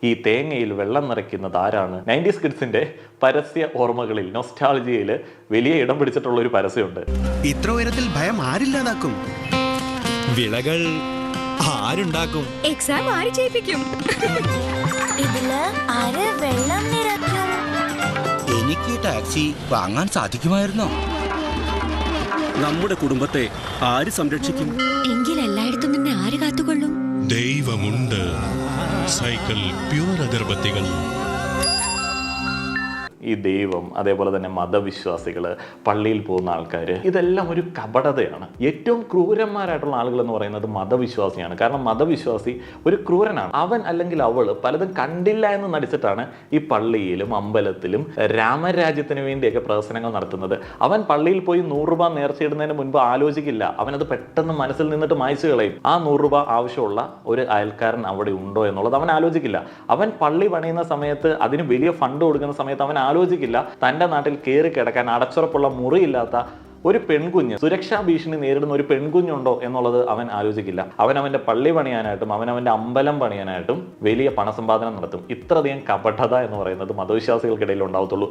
ഈ തേങ്ങയിൽ വെള്ളം നിറയ്ക്കുന്നത് ആരാണ്? 90s കിഡ്സിന്റെ പരസ്യ ഓർമ്മകളിൽ നൊസ്റ്റാൾജിയയിൽ വലിയ ഇടം പിടിച്ചിട്ടുള്ള ഒരു പരസ്യമുണ്ട്. ഇത്ര ഉയരത്തിൽ ഭയം ആരില്ലാതാക്കും? വിളകൾ ആരുണ്ടാക്കും? എക്സാം ആര് ചെയ്യിപ്പിക്കും? ഇതില് ആര് വെള്ളം നിറയ്ക്കും? എനിക്ക് ടാക്സി വാങ്ങാൻ സാധിക്കുമായിരുന്നോ? നമ്മുടെ കുടുംബത്തെ ആര് സംരക്ഷിക്കും? എങ്കിൽ എല്ലായിടത്തും നിന്ന് ആര് കാത്തുകൊള്ളും? ദൈവമുണ്ട്. സൈക്കിൾ പ്യൂർ അഗർബത്തികൾ. ഈ ദൈവം, അതേപോലെ തന്നെ മതവിശ്വാസികൾ, പള്ളിയിൽ പോകുന്ന ആൾക്കാർ, ഇതെല്ലാം ഒരു കപടതയാണ്. ഏറ്റവും ക്രൂരന്മാരായിട്ടുള്ള ആളുകൾ എന്ന് പറയുന്നത് മതവിശ്വാസിയാണ്. കാരണം മതവിശ്വാസി ഒരു ക്രൂരനാണ്. അവൻ അല്ലെങ്കിൽ അവൾ പലതും കണ്ടില്ല എന്ന് നടിച്ചിട്ടാണ് ഈ പള്ളിയിലും അമ്പലത്തിലും രാമരാജ്യത്തിന് വേണ്ടിയൊക്കെ പ്രവർത്തനങ്ങൾ നടത്തുന്നത്. അവൻ പള്ളിയിൽ പോയി 100 രൂപ നേർച്ചയിടുന്നതിന് മുൻപ് ആലോചിക്കില്ല. അവനത് പെട്ടെന്ന് മനസ്സിൽ നിന്നിട്ട് മായ്ച്ചു കളയും. ആ 100 രൂപ ആവശ്യമുള്ള ഒരു അയൽക്കാരൻ അവിടെ ഉണ്ടോ എന്നുള്ളത് അവൻ ആലോചിക്കില്ല. അവൻ പള്ളി പണിയുന്ന സമയത്ത്, അതിന് വലിയ ഫണ്ട് കൊടുക്കുന്ന സമയത്ത് അവൻ ആലോചിക്കില്ല തൻ്റെ നാട്ടിൽ കയറി കിടക്കാൻ അടച്ചുറപ്പുള്ള മുറിയില്ലാത്ത ഒരു പെൺകുഞ്ഞ്, സുരക്ഷാ ഭീഷണി നേരിടുന്ന ഒരു പെൺകുഞ്ഞുണ്ടോ എന്നുള്ളത് അവൻ ആലോചിക്കില്ല. അവൻ്റെ പള്ളി പണിയാനായിട്ടും അവൻ്റെ അമ്പലം പണിയാനായിട്ടും വലിയ പണസമ്പാദനം നടത്തും. ഇത്രയധികം കപടത എന്ന് പറയുന്നത് മതവിശ്വാസികൾക്കിടയിൽ ഉണ്ടാവത്തുള്ളൂ.